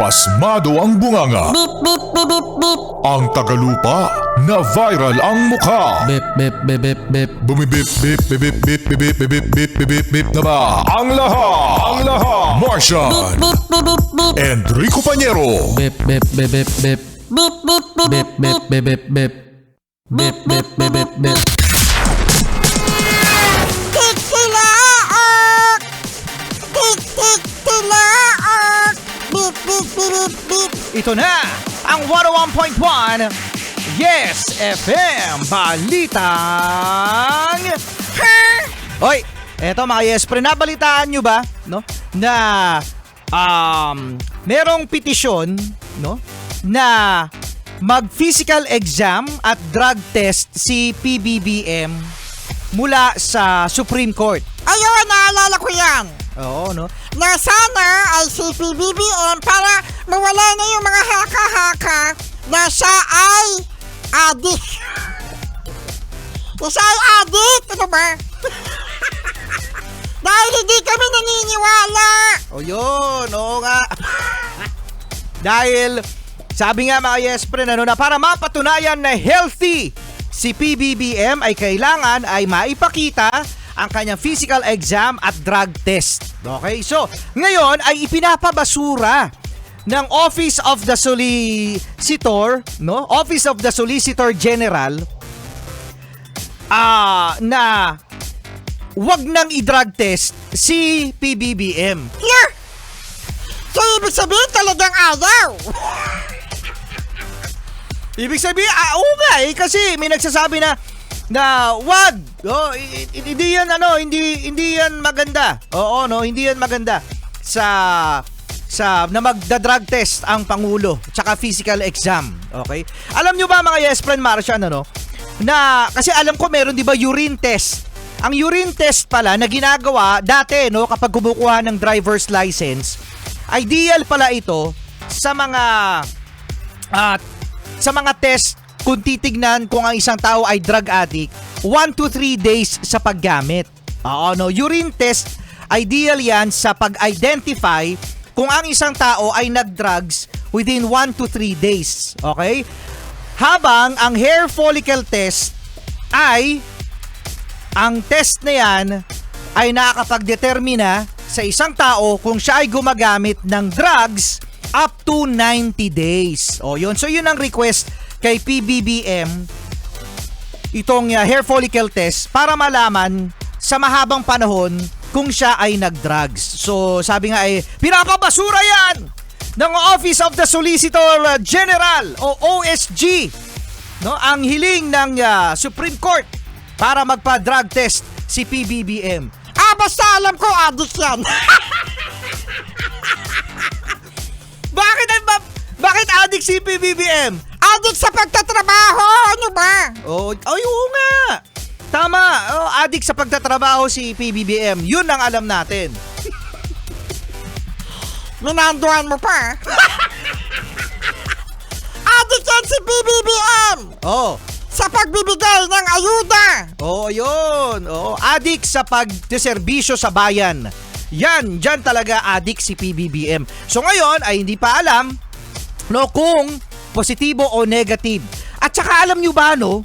pasmado ang bunganga. Beep, beep, beep, beep, beep. Ang tagalupa na viral ang mukha. Bip, bip, bip, bip, bip. Bumibip, bip, bip, bip, bip, bip, bip, bip, bip, bip, bip, bip na ba? Ang lahat, Martian, Beep, beep, beep, beep. Enrico Pañero, Bip, bip, bip, bip, bip. Beep, beep, beep, Bip, bip, bip, bip, bip. Bip, bip, bip, bip, bip. Tik tilaok! Tik tik tilaok! Beep, beep, beep, beep, beep. Ito na ang 101.1 Yes FM Balitang Hoy, eto mga Yes Pre, nabalitaan nyo ba no, na merong petisyon no, na mag-physical exam at drug test si PBBM mula sa Supreme Court. Ayun, naalala ko yan. Oo, no? Na sana ay si PBBM para mawala na yung mga haka-haka na siya ay adik. Na siya ay adik, ano ba? Dahil hindi kami naniniwala. O yun, oo nga. Dahil, sabi nga mga Yes Pre, ano, na para mapatunayan na healthy si PBBM ay kailangan ay maipakita ang kanyang physical exam at drug test. Okay, so ngayon ay ipinapabasura ng Office of the Solicitor, no? Office of the Solicitor General na wag nang i-drug test si PBBM. Yeah! So, ibig sabihin talagang ayaw. Ibig sabihin, oo nga kasi may nagsasabi na wag. Oh, hindi yan hindi yan maganda. Oo, no, hindi yan maganda sa na magda-drug test ang pangulo tsaka physical exam. Okay? Alam nyo ba mga Yes Friend Martian, ano? Na kasi alam ko meron 'di ba urine test. Ang urine test pala na ginagawa dati, no, kapag kumukuha ng driver's license, ideal pala ito sa mga test kung titignan kung ang isang tao ay drug addict 1 to 3 days sa paggamit. Oo, no, urine test ideal yan sa pag-identify kung ang isang tao ay nag-drugs within 1 to 3 days. Okay? Habang ang hair follicle test ay ang test na yan ay nakakapagdetermina sa isang tao kung siya ay gumagamit ng drugs up to 90 days. O yun. So yun ang request kay PBBM, itong hair follicle test para malaman sa mahabang panahon kung siya ay nag-drugs. So sabi nga ay pinapabasura yan ng Office of the Solicitor General o OSG, no, ang hiling ng Supreme Court para magpa-drug test si PBBM. Basta alam ko, adik yan. Bakit adik si PBBM? Adik sa pagtatrabaho, ano ba? Oo nga. Tama, adik sa pagtatrabaho si PBBM. Yun ang alam natin. Minanduan mo pa. Adik yan si PBBM. Oo. Sa pagbibigay ng ayuda. Oo, yun. Oo, adik sa pagdeserbisyo sa bayan. Diyan talaga adik si PBBM. So ngayon ay hindi pa alam, no, kung positibo o negative. At saka alam nyo ba, no,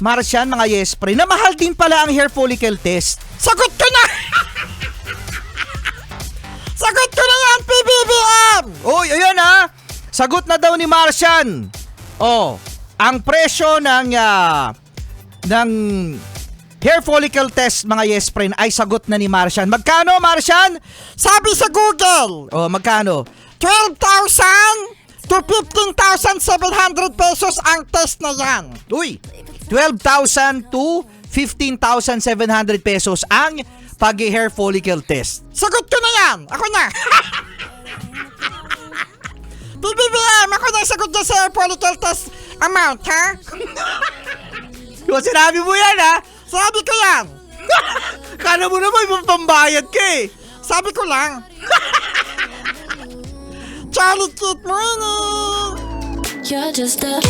Martian, mga Yes Pre, na mahal din pala ang hair follicle test. Sagot ko na! Sagot ko na yan, PBBM! Oy, ayan ha. Sagot na daw ni Martian. Oh, ang presyo ng hair follicle test, mga Yes Friend, ay sagot na ni Martian. Magkano, Martian? Sabi sa Google, Oh, magkano? 12,000 to 15,700 pesos ang test na yan. Uy, 12,000 to 15,700 pesos ang pag-hair follicle test. Sagot ko na yan! Ako na! PBBM, ako na sagot dyan sa follicle test amount, ha? Kung sinabi mo yan, ha? Sabi ko yan! Kala mo naman, may pambayad ka eh. Sabi ko lang. Charlie Kit Morning! You're just a